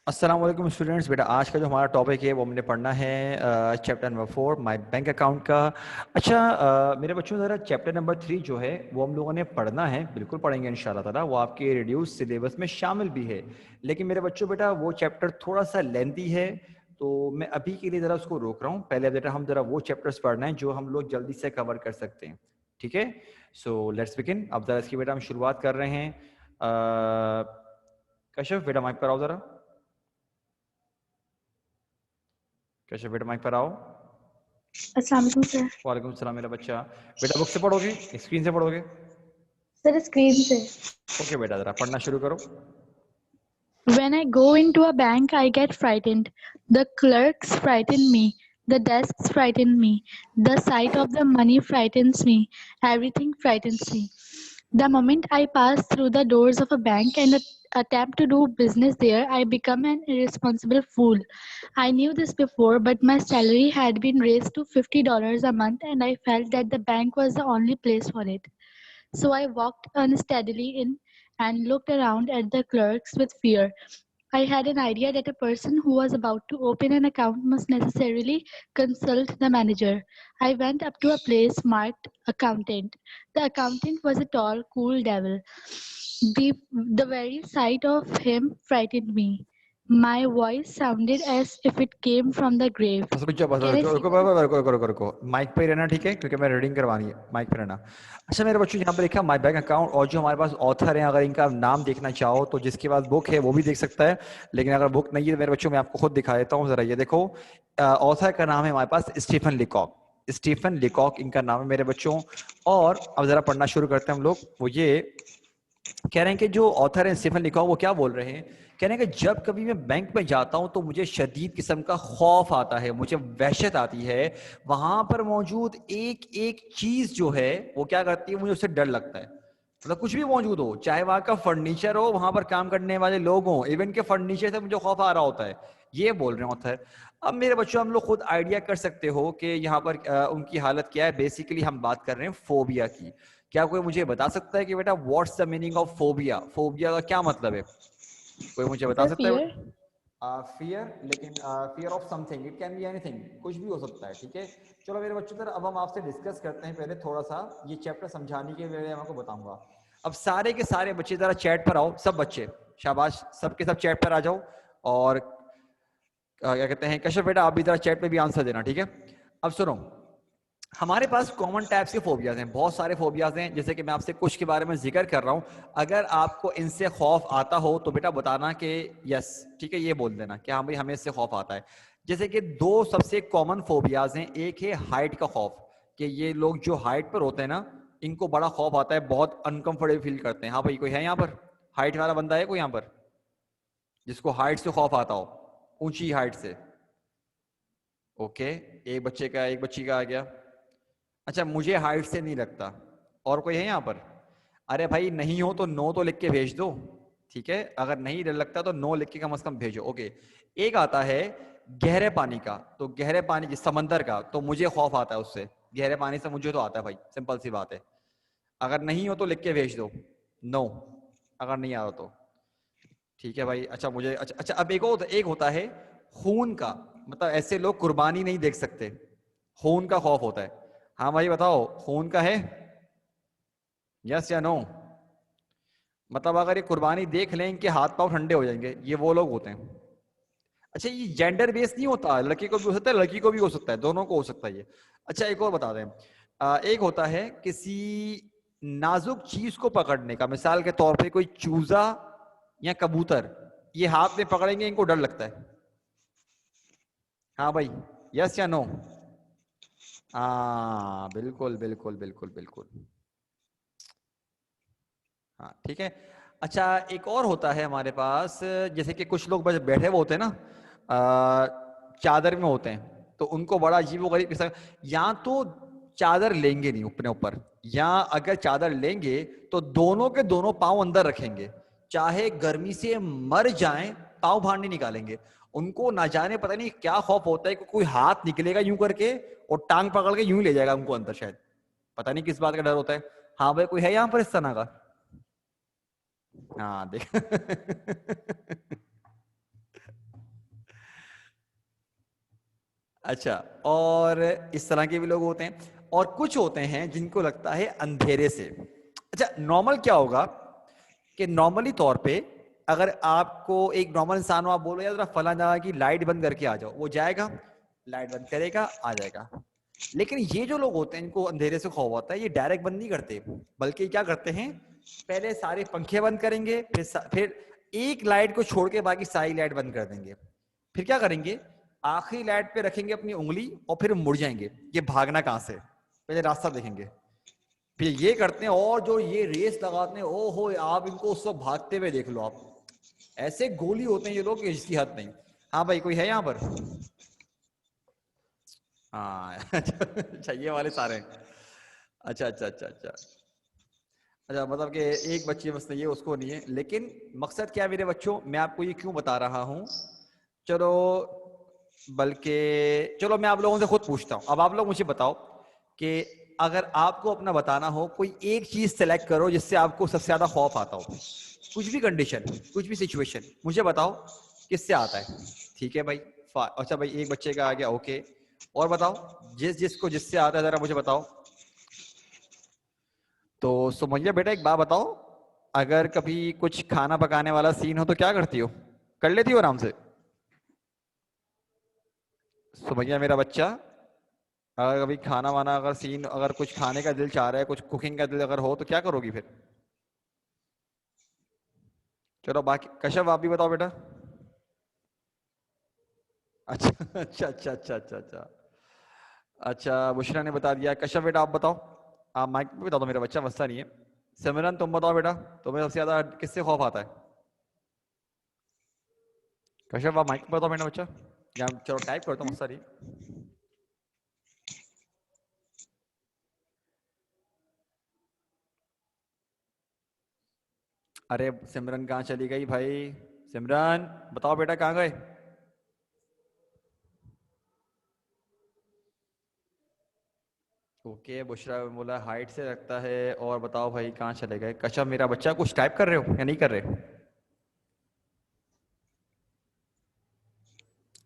अस्सलाम वालेकुम स्टूडेंट्स। बेटा आज का जो हमारा टॉपिक है वो हमने पढ़ना है chapter number 4 my bank account का। अच्छा मेरे बच्चों ज़रा चैप्टर नंबर 3 जो है वो हम लोगों ने पढ़ना है, बिल्कुल पढ़ेंगे इंशाल्लाह ताला। वो आपके रिड्यूस सिलेबस में शामिल भी है, लेकिन मेरे बच्चों बेटा वो चैप्टर थोड़ा सा लेंथी है, तो मैं अभी के लिए ज़रा उसको रोक रहा हूँ। पहले बेटा हम ज़रा वो चैप्टर्स पढ़ना है जो हम लोग जल्दी से कवर कर सकते हैं, ठीक है। So let's begin. अब ज़रा इसकी बेटा हम शुरुआत कर रहे हैं। कश्यप बेटा माइक पर आओ ज़रा। कैसे बेटा माइक पर आओ। अस्सलाम वालेकुम सर। वालेकुम सलाम मेरा बच्चा। बेटा बुक से पढ़ोगे स्क्रीन से पढ़ोगे? सर स्क्रीन से। ओके बेटा जरा पढ़ना शुरू करो। When I go into a bank, I get frightened. The clerks frighten me. The desks frighten me. The sight of the money frightens me. Everything frightens me. The moment I pass through the doors of a bank and attempt to do business there, I become an irresponsible fool. I knew this before, but my salary had been raised to $50 a month, and I felt that the bank was the only place for it. So I walked unsteadily in and looked around at the clerks with fear. I had an idea that a person who was about to open an account must necessarily consult the manager. I went up to a place marked accountant. The accountant was a tall, cool devil. The very sight of him frightened me. My voice sounded as if it came from the grave. बस रुक जाओ, बस Can I रुको see रुको that? रुको रुको रुको रुको रुको। माइक पे ही रहना, ठीक है, क्योंकि मैं रीडिंग करवानी है, माइक पे रहना। अच्छा मेरे बच्चों यहाँ पे लिखा माय बैंक अकाउंट, और जो हमारे पास ऑथर हैं अगर इनका नाम देखना चाहो तो जिसके पास बुक है वो भी देख सकता है, लेकिन अगर बुक नहीं है तो मेरे बच्चों मैं आपको खुद दिखा देता हूँ। जरा ये देखो, ऑथर का नाम है हमारे पास स्टीफन लिकॉक। स्टीफन लिकॉक इनका नाम है मेरे बच्चों। और अब जरा पढ़ना शुरू करते हैं हम लोग। वो ये कह रहे हैं कि जो ऑथर है स्टीफन लिकॉक वो क्या बोल रहे हैं, कह रहे हैं कि जब कभी मैं बैंक में जाता हूं तो मुझे शदीद किस्म का खौफ आता है, मुझे वहशत आती है। वहां पर मौजूद एक एक चीज जो है वो क्या करती है, मुझे उससे डर लगता है। मतलब कुछ भी मौजूद हो, चाहे वहां का फर्नीचर हो, वहां पर काम करने वाले लोग हों, इवन के फर्नीचर से मुझे खौफ आ रहा होता है। ये बोल रहे हैं ऑथर। अब मेरे बच्चों हम लोग खुद आइडिया कर सकते हो कि यहाँ पर उनकी हालत क्या है। बेसिकली हम बात कर रहे हैं फोबिया की। क्या कोई मुझे बता सकता है कि बेटा what's the meaning of phobia? Phobia का क्या मतलब है? कोई मुझे बता Sir, सकता है? fear. फियर, लेकिन fear of something, it can be anything, कुछ भी हो सकता है, ठीक है। चलो मेरे बच्चों तरह अब हम आपसे डिस्कस करते हैं। पहले थोड़ा सा ये चैप्टर समझाने के लिए मैं आपको बताऊंगा। अब सारे के सारे बच्चे जरा चैट पर आओ, सब बच्चे, शाबाश, सबके सब चैट पर आ जाओ। और क्या कहते हैं, कश्यप बेटा आप भी जरा चैट पे भी आंसर देना, ठीक है। अब सुनो, हमारे पास कॉमन टाइप्स के फोबियाज हैं, बहुत सारे फोबियाज हैं, जैसे कि मैं आपसे कुछ के बारे में जिक्र कर रहा हूं। अगर आपको इनसे खौफ आता हो तो बेटा बताना कि यस, ठीक है, ये बोल देना कि हाँ भाई हमें इससे खौफ आता है। जैसे कि दो सबसे कॉमन फोबियाज हैं, एक है हाइट का खौफ, कि ये लोग जो हाइट पर होते हैं ना, इनको बड़ा खौफ आता है, बहुत अनकंफर्टेबल फील करते हैं। हाँ भाई कोई है यहाँ पर हाइट वाला बंदा? है कोई यहाँ पर जिसको हाइट से खौफ आता हो, ऊंची हाइट से? ओके, एक बच्चे का, एक बच्ची का आ गया। अच्छा मुझे हाइट से नहीं लगता। और कोई है यहाँ पर? अरे भाई नहीं हो तो नो तो लिख के भेज दो, ठीक है, अगर नहीं डर लगता तो नो लिख के कम से कम भेजो। ओके, एक आता है गहरे पानी का, तो गहरे पानी की समंदर का, तो मुझे खौफ आता है उससे। गहरे पानी से मुझे तो आता है भाई, सिंपल सी बात है। अगर नहीं हो तो लिख के भेज दो नो, अगर नहीं आ रहा तो, ठीक है भाई। अच्छा मुझे, अच्छा अच्छा, अब एक होता है खून का, मतलब ऐसे लोग कुर्बानी नहीं देख सकते, खून का खौफ होता है। हाँ भाई बताओ, खून का है? यस या नो? मतलब अगर ये कुर्बानी देख लें इनके हाथ पांव ठंडे हो जाएंगे, ये वो लोग होते हैं। अच्छा ये जेंडर बेस नहीं होता, लड़के को भी हो सकता है लड़की को भी हो सकता है, दोनों को हो सकता है ये। अच्छा एक और बता दें, एक होता है किसी नाजुक चीज को पकड़ने का, मिसाल के तौर पे कोई चूजा या कबूतर, ये हाथ में पकड़ेंगे इनको डर लगता है। हाँ भाई, यस या नो? हाँ बिल्कुल बिल्कुल बिल्कुल बिल्कुल, हाँ ठीक है। अच्छा एक और होता है हमारे पास, जैसे कि कुछ लोग बस बैठे हुए होते हैं ना, चादर में होते हैं, तो उनको बड़ा अजीब व गरीब किस्म, या तो चादर लेंगे नहीं अपने ऊपर, या अगर चादर लेंगे तो दोनों के दोनों पांव अंदर रखेंगे, चाहे गर्मी से मर जाएं पांव बाहर नहीं निकालेंगे। उनको ना जाने पता नहीं क्या खौफ होता है कि कोई हाथ निकलेगा यूं करके और टांग पकड़ के यूं ले जाएगा उनको अंदर, शायद पता नहीं किस बात का डर होता है। हाँ भाई कोई है यहाँ पर इस तरह का? हाँ देख अच्छा, और इस तरह के भी लोग होते हैं, और कुछ होते हैं जिनको लगता है अंधेरे से। अच्छा, नॉर्मल क्या होगा कि नॉर्मली तौर पे अगर आपको एक नॉर्मल इंसान हो, आप बोलो यार जरा फला जगह की लाइट बंद करके आ जाओ, वो जाएगा, लाइट बंद करेगा, आ जाएगा। लेकिन ये जो लोग होते हैं इनको अंधेरे से खौफ होता है, ये डायरेक्ट बंद नहीं करते, बल्कि क्या करते हैं, पहले सारे पंखे बंद करेंगे, फिर एक लाइट को छोड़ के बाकी सारी लाइट बंद कर देंगे। फिर क्या करेंगे, आखिरी लाइट पे रखेंगे अपनी उंगली और फिर मुड़ जाएंगे, ये भागना कहां से, पहले रास्ता देखेंगे, फिर ये करते हैं, और जो ये रेस लगाते हैं, ओ हो, आप इनको उस वक्त भागते हुए देख लो आप, ऐसे गोली होते हैं ये लोग, इसकी हद नहीं। हाँ भाई, कोई है यहाँ पर? हाँ अच्छा, ये वाले सारे हैं। अच्छा अच्छा अच्छा अच्छा अच्छा, मतलब कि एक बच्ची बस नहीं है, उसको नहीं है, लेकिन मकसद क्या है मेरे बच्चों, मैं आपको ये क्यों बता रहा हूँ, चलो बल्कि चलो मैं आप लोगों से खुद पूछता हूँ, अब आप लोग मुझे बताओ कि अगर आपको अपना बताना हो, कोई एक चीज सेलेक्ट करो जिससे आपको सबसे ज्यादा खौफ आता हो, कुछ भी कंडीशन, कुछ भी सिचुएशन, मुझे बताओ किससे आता है। ठीक है भाई, अच्छा भाई, एक बच्चे का आ गया, ओके, और बताओ जिसको जिससे आता है, जरा मुझे बताओ। तो सुमैया बेटा एक बात बताओ, अगर कभी कुछ खाना पकाने वाला सीन हो तो क्या करती हो, कर लेती हो आराम से? सुमैया मेरा बच्चा, अगर कभी खाना वाना अगर सीन, अगर कुछ खाने का दिल चाह रहा है, कुछ कुकिंग का दिल अगर हो, तो क्या करोगी फिर? चलो बाकी कश्यप आप भी बताओ बेटा। अच्छा अच्छा अच्छा अच्छा अच्छा अच्छा अच्छा, बुशरा ने बता दिया। कश्यप बेटा आप बताओ, आप माइक पे बता दो, मेरा बच्चा मसला नहीं है। सिमरन तुम बताओ बेटा, तुम्हें सबसे ज्यादा किससे खौफ आता है? कश्यप आप माइक पे बताओ मेरा बच्चा, या चलो टाइप कर दो, मसला नहीं। अरे सिमरन कहाँ चली गई भाई, सिमरन बताओ बेटा कहाँ गए? ओके, बुशरा बोला हाइट से रखता है, और बताओ भाई कहाँ चले गए? कश्यप मेरा बच्चा कुछ टाइप कर रहे हो या नहीं कर रहे?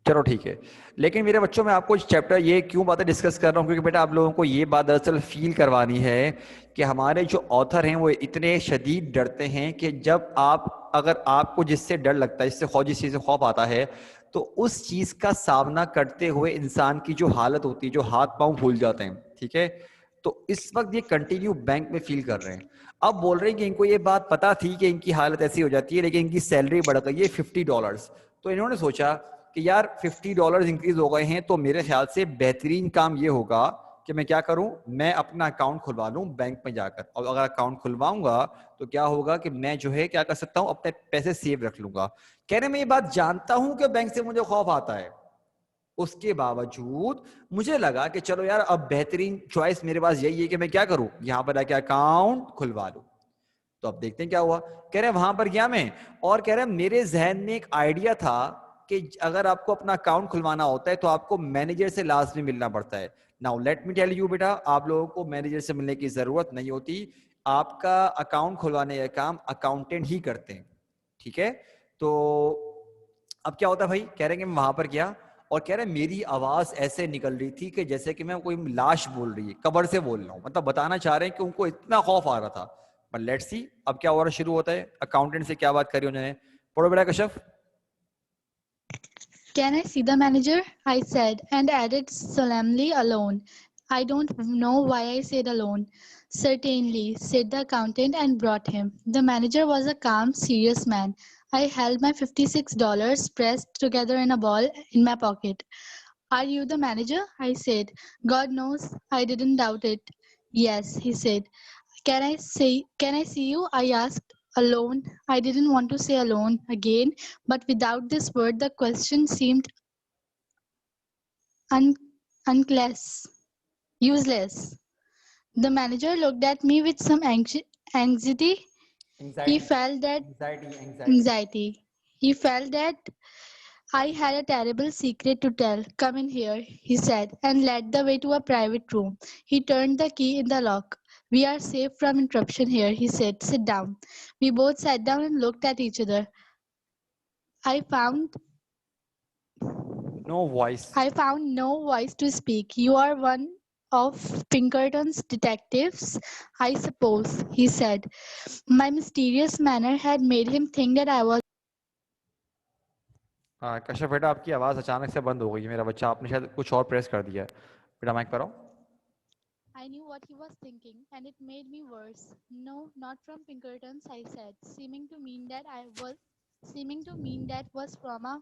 चलो ठीक है। लेकिन मेरे बच्चों, मैं आपको इस चैप्टर ये क्यों बातें डिस्कस कर रहा हूँ, क्योंकि बेटा आप लोगों को ये बात दरअसल फील करवानी है कि हमारे जो ऑथर हैं वो इतने शदीद डरते हैं कि जब आप, अगर आपको जिससे डर लगता है, जिससे खौफ, जिस चीज़ से खौफ आता है, तो उस चीज़ का सामना करते हुए इंसान की जो हालत होती है, जो हाथ पांव फूल जाते हैं, ठीक है, तो इस वक्त ये कंटिन्यू बैंक में फील कर रहे हैं। अब बोल रहे हैं कि इनको ये बात पता थी कि इनकी हालत ऐसी हो जाती है, लेकिन इनकी सैलरी बढ़ गई है $50। तो इन्होंने सोचा कि यार $50 इंक्रीज हो गए हैं, तो मेरे ख्याल से बेहतरीन काम ये होगा कि मैं क्या करूं, मैं अपना अकाउंट खुलवा लूं बैंक में जाकर, और अगर अकाउंट खुलवाऊंगा तो क्या होगा कि मैं जो है क्या कर सकता हूं, अपने पैसे सेव रख लूंगा। कह रहे मैं ये बात जानता हूं कि बैंक से मुझे खौफ आता है, उसके बावजूद मुझे लगा कि चलो यार, अब बेहतरीन चॉइस मेरे पास यही है कि मैं क्या करूं, यहां पर आके अकाउंट खुलवा लूं। तो अब देखते हैं क्या हुआ। कह रहे वहां पर गया मैं, और कह रहे मेरे जहन में एक आइडिया था कि अगर आपको अपना अकाउंट खुलवाना होता है तो आपको मैनेजर से लाजमी मिलना पड़ता है। Now let me tell you बेटा, आप लोगों को मैनेजर से मिलने की जरूरत नहीं होती, आपका अकाउंट खुलवाने का काम अकाउंटेंट ही करते हैं, ठीक है। तो अब क्या होता है भाई, कह रहे हैं कि मैं वहां पर गया, और कह रहे मेरी आवाज ऐसे निकल रही थी कि जैसे कि मैं कोई लाश बोल रही है, कब्र से बोल रहा हूं, मतलब बताना चाह रहे हैं कि उनको इतना खौफ आ रहा था। पर लेट्स सी अब क्या हो रहा शुरू होता है, अकाउंटेंट से क्या बात करी उन्होंने, पढ़ो बेटा Kashyap. Can I see the manager? I said, and added solemnly, alone. I don't know why I said alone. Certainly, said the accountant and brought him. The manager was a calm, serious man. I held my $56 pressed together in a ball in my pocket. Are you the manager? I said. God knows I didn't doubt it. Yes, he said. Can I see you? I asked. Alone. I didn't want to say alone again, but without this word the question seemed un- uncless, useless. The manager looked at me with some anxiety. He anxiety, felt that anxiety, anxiety. anxiety. He felt that I had a terrible secret to tell. Come in here, he said, and led the way to a private room. He turned the key in the lock. We are safe from interruption here, he said. Sit down. We both sat down and looked at each other. I found No voice. I found no voice to speak. You are one of Pinkerton's detectives, I suppose, he said. My mysterious manner had made him think that I was. Kashyap बेटा, आपकी आवाज़ अचानक से बंद हो गई है मेरा बच्चा, आपने शायद कुछ और प्रेस कर दिया है। बेटा माइक पर आओ। I knew what he was thinking, and it made me worse. No, not from Pinkerton's, I said, seeming to mean that was from a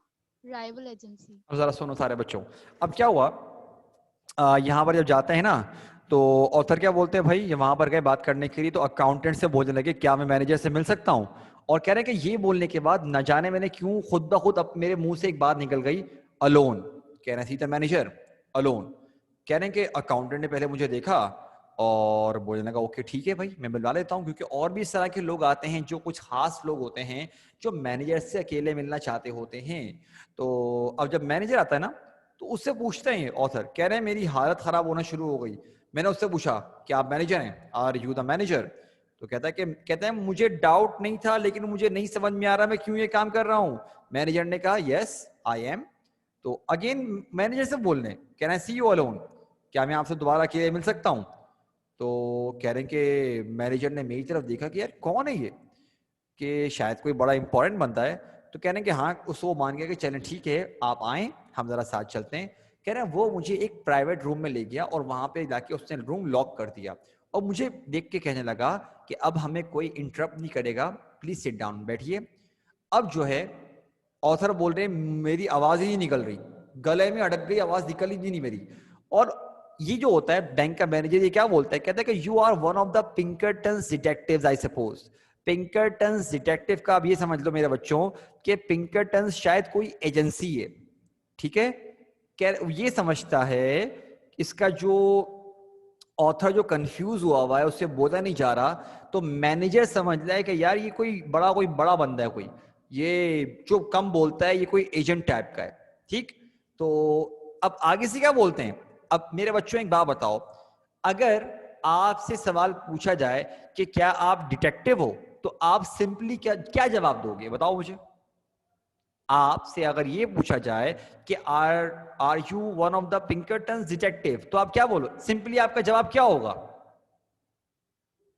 rival agency. अब ज़रा सुनो सारे बच्चों, अब क्या हुआ, यहाँ पर जब जाते हैं ना तो ऑथर क्या बोलते हैं, भाई वहां पर गए बात करने के लिए, तो अकाउंटेंट से बोलने लगे क्या मैं मैनेजर से मिल सकता हूँ, और कह रहे हैं कि ये बोलने के बाद न जाने मैंने क्यों खुद ब खुद अब मेरे मुंह से एक बात निकल गई, अलोन। कह रहे हैं सी द मैनेजर अलोन। कह रहे हैं कि अकाउंटेंट ने पहले मुझे देखा और बोलने लगा ओके ठीक है भाई मैं मिलवा लेता हूँ, क्योंकि और भी इस तरह के लोग आते हैं जो कुछ खास लोग होते हैं जो मैनेजर से अकेले मिलना चाहते होते हैं। तो अब जब मैनेजर आता है ना तो उससे पूछते हैं ऑथर, कह रहे हैं मेरी हालत खराब होना शुरू हो गई। मैंने उससे पूछा कि आप मैनेजर हैं, आर यू द मैनेजर? तो कहता है मुझे डाउट नहीं था लेकिन मुझे नहीं समझ में आ रहा मैं क्यों ये काम कर रहा हूँ। मैनेजर ने कहा यस आई एम। तो अगेन मैनेजर से बोलने, कह रहे हैं सी यू अलोन, क्या मैं आपसे दोबारा अकेले मिल सकता हूँ? तो कह रहे हैं कि मैनेजर ने मेरी तरफ देखा कि यार कौन है ये, कि शायद कोई बड़ा इंपॉर्टेंट बनता है। तो कह रहे हैं कि हाँ, उसको मान गया कि चलें ठीक है आप आए हम जरा साथ चलते हैं। कह रहे हैं वो मुझे एक प्राइवेट रूम में ले गया और वहां पे जाके उसने रूम लॉक कर दिया और मुझे देख के कहने लगा कि अब हमें कोई इंटरप्ट नहीं करेगा, प्लीज सिट डाउन, बैठिए। अब जो है ऑथर बोल रहे हैं मेरी आवाज ही नहीं निकल रही, गले में अटक गई, आवाज निकल ही नहीं मेरी। और ये जो होता है बैंक का मैनेजर ये क्या बोलता है, कहता है कि you are one of the Pinkerton detectives I suppose. Pinkerton detective का अब ये समझ लो मेरे बच्चों कि पिंकरटन शायद कोई एजेंसी है, ठीक है। ये समझता है, इसका जो ऑथर जो कंफ्यूज हुआ हुआ है उससे बोला नहीं जा रहा, तो मैनेजर समझ रहा है कि यार ये कोई बड़ा बंदा है, कोई ये जो कम बोलता है ये कोई एजेंट टाइप का है, ठीक। तो अब आगे से क्या बोलते हैं, अब मेरे बच्चों एक बात बताओ, अगर आपसे सवाल पूछा जाए कि क्या आप डिटेक्टिव हो तो आप सिंपली क्या क्या जवाब दोगे, बताओ मुझे। आपसे अगर ये पूछा जाए कि are you one of the Pinkerton detective तो आप क्या बोलो, सिंपली आपका जवाब क्या होगा?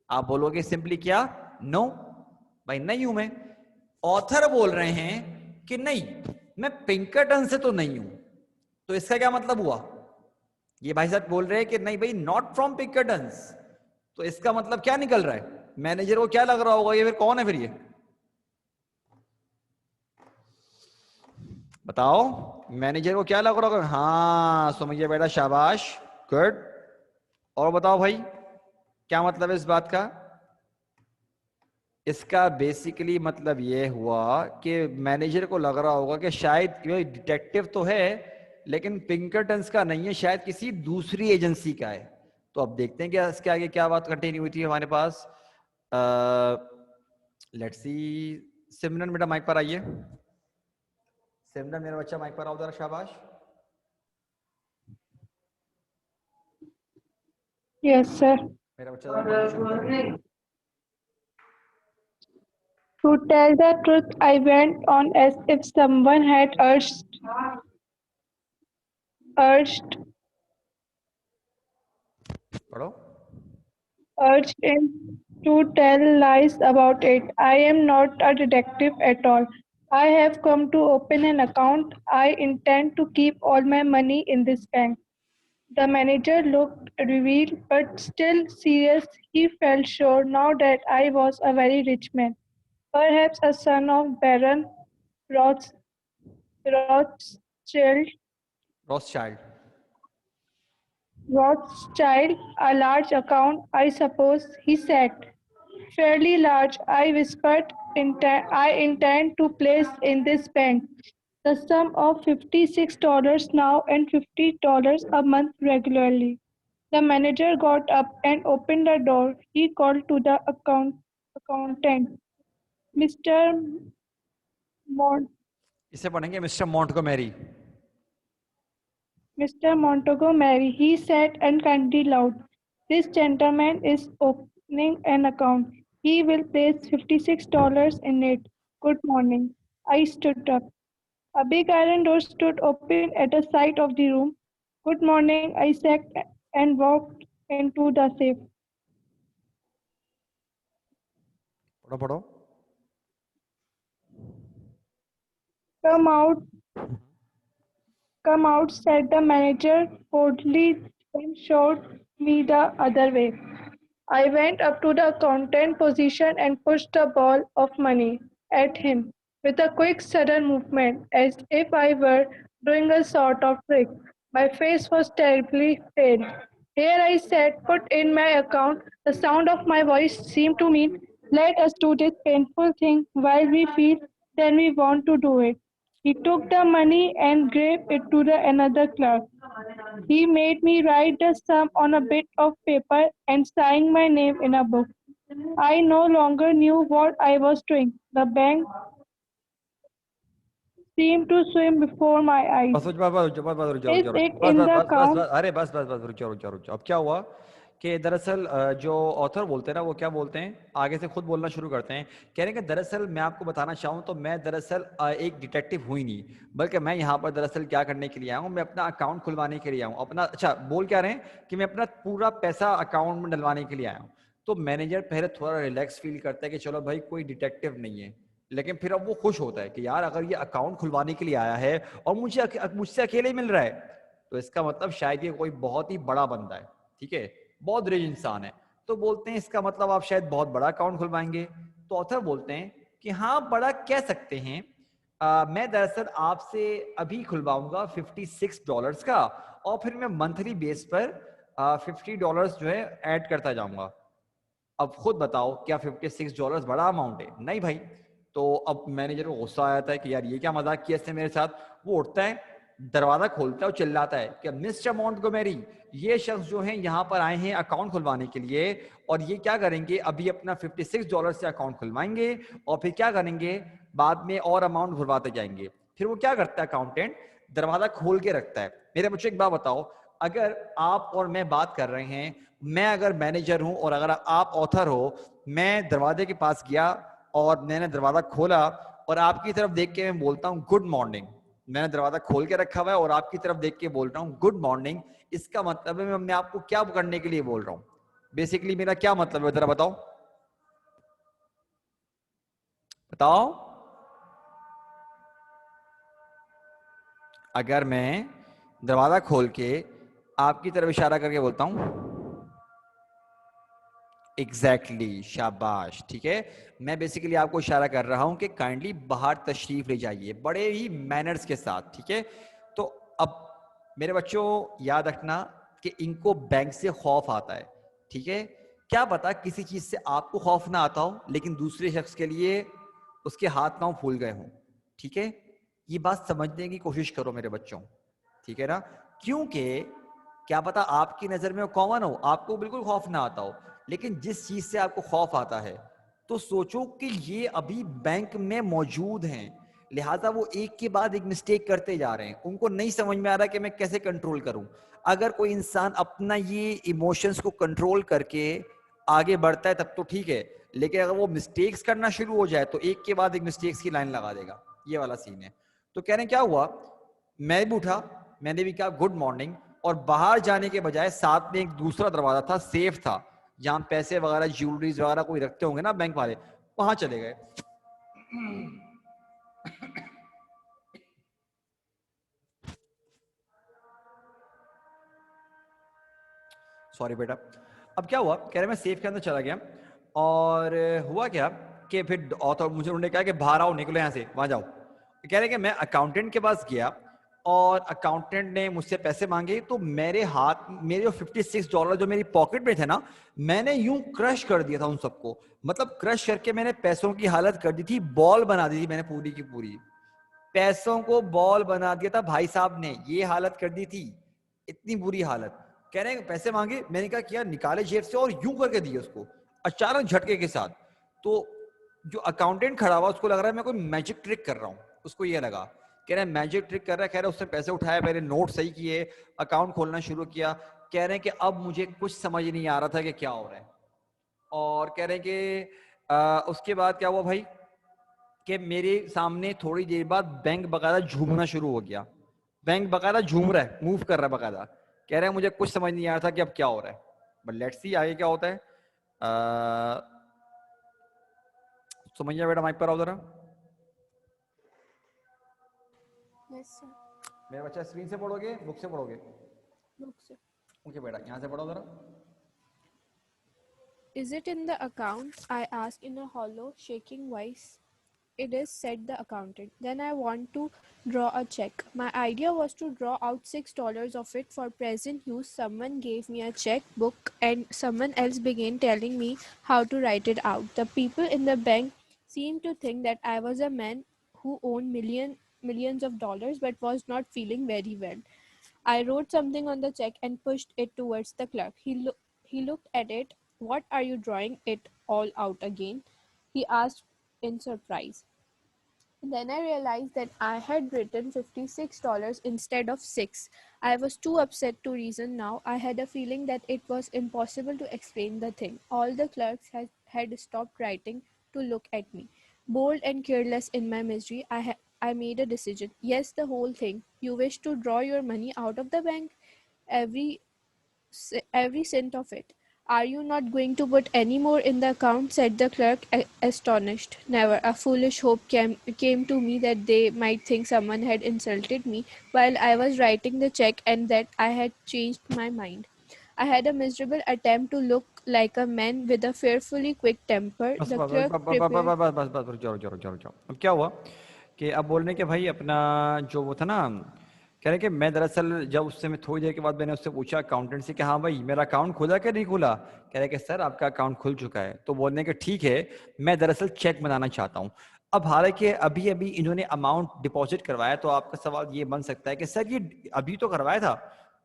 आप बोलोगे सिंपली क्या, नो भाई नहीं हूं मैं। ऑथर बोल रहे हैं कि नहीं मैं पिंकरटन से तो नहीं हूं, तो इसका क्या मतलब हुआ? ये भाई साहब बोल रहे हैं कि नहीं भाई नॉट फ्रॉम पिंकरटन, तो इसका मतलब क्या निकल रहा है? मैनेजर को क्या लग रहा होगा ये फिर कौन है फिर ये बताओ, मैनेजर को क्या लग रहा होगा? हाँ सुमैया बेटा शाबाश, गुड। और बताओ भाई क्या मतलब है इस बात का? इसका बेसिकली मतलब ये हुआ कि मैनेजर को लग रहा होगा कि शायद ये डिटेक्टिव तो है लेकिन पिंकरटन्स का नहीं है, शायद किसी दूसरी एजेंसी का है। तो अब देखते हैं कि इसके आगे क्या बात कंटिन्यू हुई थी हमारे पास। लेट्स सी, सिमरन बेटा माइक पर आइए। सिमरन मेरा बच्चा माइक पर आओ जरा, शाबाश। Yes, sir. मेरा बच्चा जरा बोलना शुरू करो। To tell the truth, I went on as if someone had urged, पढ़ो। urged him to tell lies about it. I am not a detective at all. I have come to open an account. I intend to keep all my money in this bank. The manager looked revealed but still serious. He felt sure now that I was a very rich man, perhaps a son of Baron Roths- Rothschild. Rothschild. Rothschild, a large account, I suppose, he said. Fairly large, I whispered. I intend to place in this bank the sum of $56 now and $50 a month regularly. The manager got up and opened the door. He called to the accountant, Mr. Mont- इसे पढ़ेंगे mister Montgomery. Mr. Montgomery, he said unkindly loud. This gentleman is opening an account. He will place $56 in it. Good morning. I stood up. A big iron door stood open at the side of the room. Good morning, I said and walked into the safe. पढ़ो पढ़ो। Come out, come out, said the manager coldly, and showed me the other way. I went up to the accountant position and pushed the ball of money at him with a quick, sudden movement, as if I were doing a sort of trick. My face was terribly pale. Here I sat, put in my account. The sound of my voice seemed to mean, let us do this painful thing while we feel, then we want to do it. He took the money and gave it to the another clerk. He made me write the sum on a bit of paper and sign my name in a book. I no longer knew what I was doing. The bank seemed to swim before my eyes. बस रुक जाओ Is it बस in बस the बस बस account? बस अरे बस बस बस रुक जाओ। अब क्या हुआ कि दरअसल जो ऑथर बोलते हैं ना वो क्या बोलते हैं, आगे से खुद बोलना शुरू करते हैं। कह रहे हैं कि दरअसल मैं आपको बताना चाहूँ तो मैं दरअसल एक डिटेक्टिव हुई नहीं, बल्कि मैं यहाँ पर दरअसल क्या करने के लिए आया हूँ, मैं अपना अकाउंट खुलवाने के लिए आया हूँ। अपना अच्छा बोल क्या रहे हैं कि मैं अपना पूरा पैसा अकाउंट में डलवाने के लिए आया हूँ। तो मैनेजर पहले थोड़ा रिलैक्स फील करता है कि चलो भाई कोई डिटेक्टिव नहीं है, लेकिन फिर अब वो खुश होता है कि यार अगर ये अकाउंट खुलवाने के लिए आया है और मुझसे अकेले मिल रहा है तो इसका मतलब शायद ये कोई बहुत ही बड़ा बंदा है, ठीक है, बहुत रिच इंसान है। तो बोलते हैं इसका मतलब आप शायद बहुत बड़ा अकाउंट खुलवाएंगे। तो ऑथर बोलते हैं कि हाँ बड़ा कह सकते हैं, मैं दरअसल आपसे अभी खुलवाऊंगा $56 का, और फिर मैं मंथली बेस पर $50 जो है ऐड करता जाऊंगा। अब खुद बताओ क्या $56 बड़ा अमाउंट है? नहीं भाई। तो अब मैनेजर को गुस्सा आया था कि यार ये क्या मजाक किया इसने मेरे साथ। वो उठता है, दरवाजा खोलता है और चिल्लाता है कि मिस्टर मॉन्टगोमेरी, ये शख्स जो है यहाँ पर आए हैं अकाउंट खुलवाने के लिए, और ये क्या करेंगे अभी अपना $56 से अकाउंट खुलवाएंगे और फिर क्या करेंगे बाद में और अमाउंट खुलवाते जाएंगे। फिर वो क्या करता है अकाउंटेंट, दरवाजा खोल के रखता है। मेरे बच्चों एक बात बताओ, अगर आप और मैं बात कर रहे हैं, मैं अगर मैनेजर हूं और अगर आप ऑथर हो, मैं दरवाजे के पास गया और मैंने दरवाजा खोला और आपकी तरफ देख के मैं बोलता हूं गुड मॉर्निंग, मैंने दरवाजा खोल के रखा हुआ है और आपकी तरफ देख के बोल रहा हूं गुड मॉर्निंग, इसका मतलब है मैं आपको क्या करने के लिए बोल रहा हूं? बेसिकली मेरा क्या मतलब है जरा बताओ बताओ। अगर मैं दरवाजा खोल के आपकी तरफ इशारा करके बोलता हूं एग्जैक्टली शाबाश, ठीक है, मैं बेसिकली आपको इशारा कर रहा हूं कि काइंडली बाहर तशरीफ ले जाइए बड़े ही मैनर्स के साथ, ठीक है। तो अब मेरे बच्चों याद रखना कि इनको बैंक से खौफ आता है, ठीक है। क्या पता किसी चीज से आपको खौफ ना आता हो लेकिन दूसरे शख्स के लिए उसके हाथ पांव फूल गए हों, ठीक है। ये बात समझने की कोशिश करो मेरे बच्चों, ठीक है ना, क्योंकि क्या पता आपकी नजर में वो कॉमन हो, आपको बिल्कुल खौफ ना आता हो, लेकिन जिस चीज से आपको खौफ आता है तो सोचो कि ये अभी बैंक में मौजूद हैं, लिहाजा वो एक के बाद एक मिस्टेक करते जा रहे हैं, उनको नहीं समझ में आ रहा कि मैं कैसे कंट्रोल करूं। अगर कोई इंसान अपना ये इमोशंस को कंट्रोल करके आगे बढ़ता है तब तो ठीक है, लेकिन अगर वो मिस्टेक्स करना शुरू हो जाए तो एक के बाद एक मिस्टेक्स की लाइन लगा देगा, ये वाला सीन है। तो कह रहे हैं क्या हुआ, मैं भी उठा, मैंने भी कहा गुड मॉर्निंग, और बाहर जाने के बजाय साथ में एक दूसरा दरवाजा था, सेफ था, जहां पैसे वगैरह ज्वेलरीज वगैरह कोई रखते होंगे ना बैंक वाले, वहां चले गए। सॉरी बेटा। अब क्या हुआ, कह रहे मैं सेफ के अंदर चला गया और हुआ क्या कि फिर ऑथर मुझे उन्होंने कहा कि बाहर आओ, निकलो यहाँ से, वहां जाओ। कह रहे कि मैं अकाउंटेंट के पास गया और अकाउंटेंट ने मुझसे पैसे मांगे, तो मेरे हाथ मेरे जो $56 जो मेरी पॉकेट में थे ना, मैंने यूं क्रश कर दिया था उन सबको, मतलब क्रश करके मैंने पैसों की हालत कर दी थी, बॉल बना दी थी मैंने पूरी की पूरी, पैसों को बॉल बना दिया था भाई साहब ने, ये हालत कर दी थी, इतनी बुरी हालत। कह रहे हैं पैसे मांगे, मैंने कहा किया, निकाले जेब से और यूं करके दिए उसको अचानक झटके के साथ। तो जो अकाउंटेंट खड़ा हुआ उसको लग रहा है मैं कोई मैजिक ट्रिक कर रहा हूँ, उसको ये लगा, कह रहे हैं मैजिक ट्रिक कर रहा है। कह रहे उससे पैसे उठाए, मेरे नोट सही किए, अकाउंट खोलना शुरू किया। कह रहे हैं कि अब मुझे कुछ समझ नहीं आ रहा था कि क्या हो रहा है। और कह रहे हैं कि उसके बाद क्या हुआ भाई, कि मेरे सामने थोड़ी देर बाद बैंक बकायदा झूमना शुरू हो गया। बैंक बकायदा झूम रहा है, मूव कर रहा है बकायदा। कह रहा है मुझे कुछ समझ नहीं आ रहा था कि अब क्या हो रहा है, बट लेट्स सी आगे क्या होता है। सुमैया बेटा माइक पर आओ जरा। Yes, sir. मेरा बच्चा स्क्रीन से पढ़ोगे बुक से पढ़ोगे? Look, sir. ओके बेटा यहाँ से पढ़ो जरा। Is it in the account? I asked in a hollow, shaking voice. It is, said the accountant. Then I want to draw a check. My idea was to draw out $6 of it for present use. Someone gave me a checkbook and someone else began telling me how to write it out. The people in the bank seemed to think that I was a man who owned millions of dollars but was not feeling very well. I wrote something on the check and pushed it towards the clerk. He looked at it. What are you drawing it all out again? He asked in surprise. Then I realized that I had written $56 instead of 6. I was too upset to reason now. I had a feeling that it was impossible to explain the thing. All the clerks had stopped writing to look at me. Bold and careless in my misery, I made a decision. Yes, the whole thing. You wish to draw your money out of the bank? Every every cent of it. Are you not going to put any more in the account? Said the clerk, astonished. Never. A foolish hope came to me that they might think someone had insulted me while I was writing the check and that I had changed my mind. I had a miserable attempt to look like a man with a fearfully quick temper. बस The बस clerk बस बस prepared. बस बस बस बस बस जाओ जाओ जाओ जाओ। अब क्या हुआ कि अब बोलने के भाई अपना जो वो था ना, कह रहे कि मैं दरअसल जब उससे मैं थोड़ी देर के बाद मैंने उससे पूछा अकाउंटेंट से कि हाँ भाई मेरा अकाउंट खुला कि नहीं खुला, कह रहे कि सर आपका अकाउंट खुल चुका है। तो बोलने के ठीक है, मैं दरअसल चेक बनाना चाहता हूँ। अब हालांकि अभी अभी इन्होंने अमाउंट डिपॉजिट करवाया, तो आपका सवाल ये बन सकता है कि सर ये अभी तो करवाया था,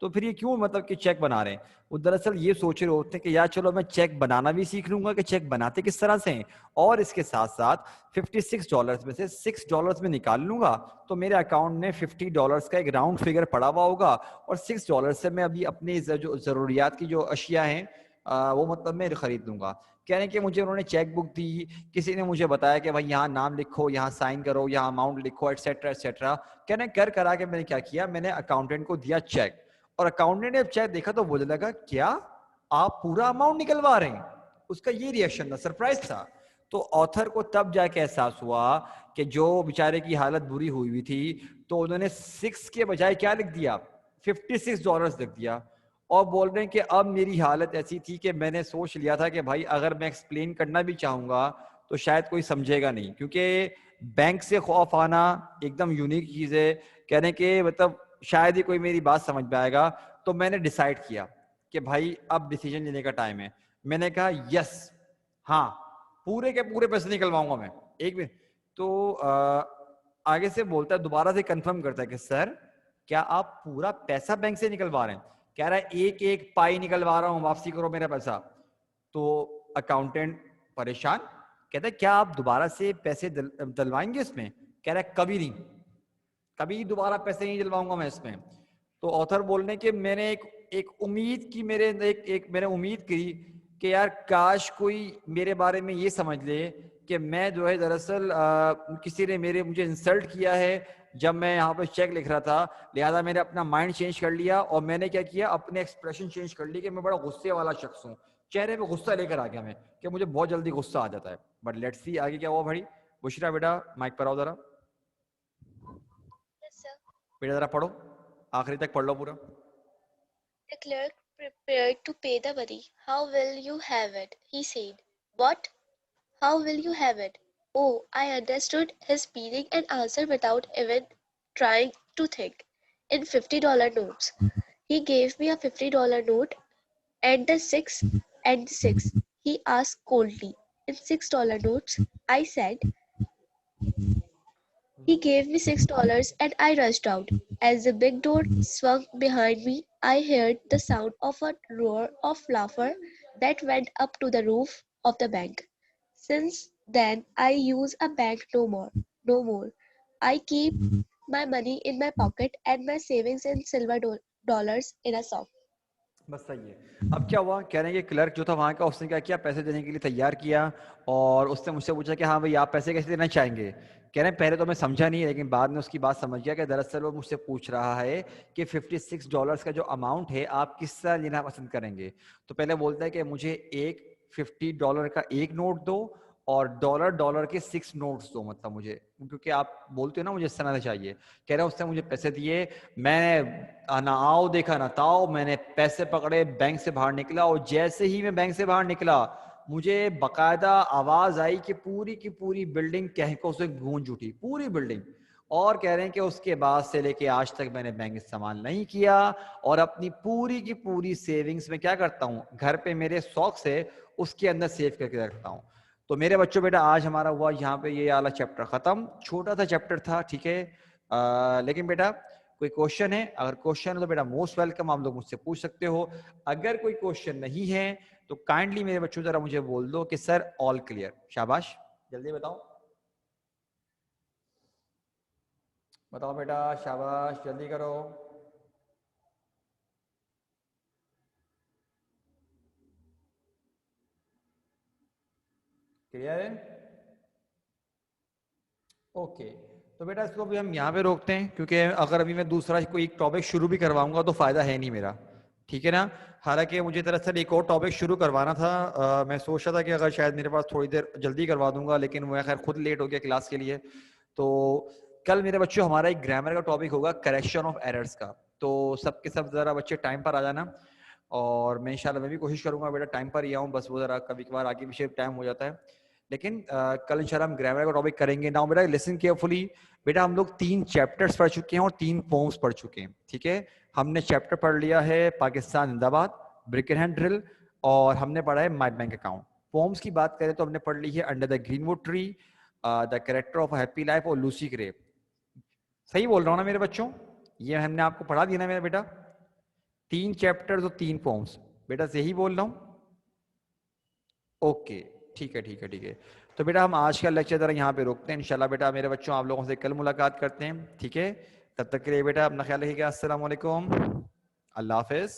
तो फिर ये क्यों मतलब कि चेक बना रहे हैं। वो दरअसल ये सोच रहे होते हैं कि यार चलो मैं चेक बनाना भी सीख लूंगा कि चेक बनाते किस तरह से हैं, और इसके साथ साथ $56 में से $6 में निकाल लूंगा तो मेरे अकाउंट में $50 का एक राउंड फिगर पड़ा हुआ होगा, और $6 से मैं अभी अपनी जो जरूरियात की जो अशिया हैं वो मतलब मैं खरीद लूंगा। कह रहे हैं कि मुझे उन्होंने चेक बुक दी, किसी ने मुझे बताया कि भाई यहाँ नाम लिखो, यहाँ साइन करो, यहाँ अमाउंट लिखो, एटसेट्रा एटसेट्रा। कह रहे कर करा के मैंने क्या किया, मैंने अकाउंटेंट को दिया चेक, और अकाउंटेंट ने चेक देखा तो बोलने लगा क्या आप पूरा अमाउंट निकलवा रहे हैं। उसका ये रिएक्शन था, सरप्राइज था। तो ऑथर को तब जाके एहसास हुआ कि जो बेचारे की हालत बुरी हुई थी, तो उन्होंने 6 के बजाय क्या लिख दिया, $56 लिख दिया। और बोल रहे हैं कि अब मेरी हालत ऐसी थी कि मैंने सोच लिया था कि भाई अगर मैं एक्सप्लेन करना भी चाहूंगा तो शायद कोई समझेगा नहीं, क्योंकि बैंक से खौफ आना एकदम यूनिक चीज है। कह रहे हैं कि मतलब शायद ही कोई मेरी बात समझ में आएगा। तो मैंने डिसाइड किया कि भाई अब डिसीजन लेने का टाइम है। मैंने कहा यस, हाँ पूरे के पूरे पैसे निकलवाऊंगा मैं। एक मिनट, तो आगे से बोलता है, दोबारा से कंफर्म करता है कि सर क्या आप पूरा पैसा बैंक से निकलवा रहे हैं? कह रहा है एक एक पाई निकलवा रहा हूं, वापसी करो मेरा पैसा। तो अकाउंटेंट परेशान, कहता है क्या आप दोबारा से पैसे दिलवाएंगे इसमें? कह रहा है कभी नहीं, कभी दोबारा पैसे नहीं दिलवाऊंगा मैं इसमें। तो ऑथर बोलने के मैंने एक उम्मीद की, मेरे मैंने उम्मीद की कि यार काश कोई मेरे बारे में ये समझ ले कि मैं जो है दरअसल किसी ने मुझे इंसल्ट किया है जब मैं यहाँ पे चेक लिख रहा था, लिहाजा मैंने अपना माइंड चेंज कर लिया और मैंने क्या किया, अपने एक्सप्रेशन चेंज कर लिए कि मैं बड़ा गुस्से वाला शख्स हूँ। चेहरे पे गुस्सा लेकर आ गया मैं कि मुझे बहुत जल्दी गुस्सा आ जाता है। बट लेट्स सी आगे क्या हुआ भाई। बुशरा बेटा माइक पर आओ जरा। Yes, sir. बेटा जरा पढ़ो, आखिरी तक पढ़ लो पूरा। The clerk prepared to pay the money. How will you have it? He said. What? How will you have it? Oh, I understood his meaning and answered without even trying to think. In $50 notes. He gave me a $50 note and the six and the six. He asked coldly. In $6 notes, I said. He gave me $6 and I rushed out. As the big door swung behind me, I heard the sound of a roar of laughter that went up to the roof of the bank. Since then, I use a bank no more. No more. I keep my money in my pocket and my savings in silver dollars in a sock. बस सही है। अब क्या हुआ, कह रहे हैं कि क्लर्क जो था वहाँ का, उसने क्या किया, पैसे देने के लिए तैयार किया और उसने मुझसे पूछा कि हाँ भाई आप पैसे कैसे देना चाहेंगे। कह रहे हैं पहले तो मैं समझा नहीं, लेकिन बाद में उसकी बात समझ गया कि दरअसल वो मुझसे पूछ रहा है कि $56 का जो अमाउंट है आप किस तरह लेना पसंद करेंगे। तो पहले बोलता है कि मुझे एक $50 का एक नोट दो और डॉलर के 6 नोट्स दो, मतलब मुझे, क्योंकि आप बोलते हो ना मुझे इस तरह से चाहिए। कह रहे हैं उसने मुझे पैसे दिए, मैंने ना आओ देखा ना ताओ, मैंने पैसे पकड़े, बैंक से बाहर निकला और जैसे ही मैं बैंक से बाहर निकला मुझे बकायदा आवाज आई कि पूरी की पूरी बिल्डिंग कहकों से गूंज उठी, पूरी बिल्डिंग। और कह रहे हैं कि उसके बाद से लेके आज तक मैंने बैंक इस्तेमाल नहीं किया और अपनी पूरी की पूरी सेविंग्स में क्या करता हूँ, घर पे मेरे शौक से उसके अंदर सेव करके रखता हूँ। तो मेरे बच्चों बेटा आज हमारा हुआ यहाँ पे ये वाला चैप्टर खत्म, छोटा सा चैप्टर था, ठीक है। लेकिन बेटा कोई क्वेश्चन है, अगर क्वेश्चन है तो बेटा मोस्ट वेलकम, आप लोग मुझसे पूछ सकते हो। अगर कोई क्वेश्चन नहीं है तो काइंडली मेरे बच्चों जरा मुझे बोल दो कि सर ऑल क्लियर। शाबाश, जल्दी बताओ, बताओ बेटा, शाबाश जल्दी करो। क्लियर है? ओके, तो बेटा इसको भी हम यहाँ पे रोकते हैं, क्योंकि अगर अभी मैं दूसरा कोई एक टॉपिक शुरू भी करवाऊंगा तो फायदा है नहीं मेरा, ठीक है ना। हालांकि मुझे दरअसल एक और टॉपिक शुरू करवाना था, मैं सोच रहा था कि अगर शायद मेरे पास थोड़ी देर जल्दी करवा दूंगा, लेकिन मैं खैर खुद लेट हो गया क्लास के लिए। तो कल मेरे बच्चों हमारा एक ग्रामर का टॉपिक होगा, करेक्शन ऑफ एरर्स का। तो सबके सब जरा बच्चे टाइम पर आ जाना, और मैं इंशाल्लाह मैं भी कोशिश करूंगा बेटा टाइम पर ही आऊँ, बस वो जरा कभी कभार आगे पीछे टाइम हो जाता है। लेकिन कल इंशाल्लाह हम ग्रामर का टॉपिक करेंगे। नाउ बेटा लिसन केयरफुली, बेटा हम लोग 3 चैप्टर्स पढ़ चुके हैं और 3 पोम्स पढ़ चुके हैं, ठीक है। हमने चैप्टर पढ़ लिया है पाकिस्तान जिंदाबाद, ब्रिकेनहैम ड्रिल, और हमने पढ़ा है माई बैंक अकाउंट। पोम्स की बात करें तो हमने पढ़ ली है under the greenwood tree, the character of happy life और लूसी ग्रे। सही बोल रहा हूँ ना मेरे बच्चों, ये हमने आपको पढ़ा दिया ना मेरा बेटा, 3 चैप्टर्स और 3 पोम्स, बेटा सही बोल रहा हूँ? ओके, ठीक है ठीक है ठीक है। तो बेटा हम आज का लेक्चर जरा यहाँ पे रोकते हैं, इंशाल्लाह बेटा मेरे बच्चों आप लोगों से कल मुलाकात करते हैं, ठीक है। तब तक के लिए बेटा अपना ख्याल रखिएगा। अस्सलाम वालेकुम, अल्लाह हाफिज।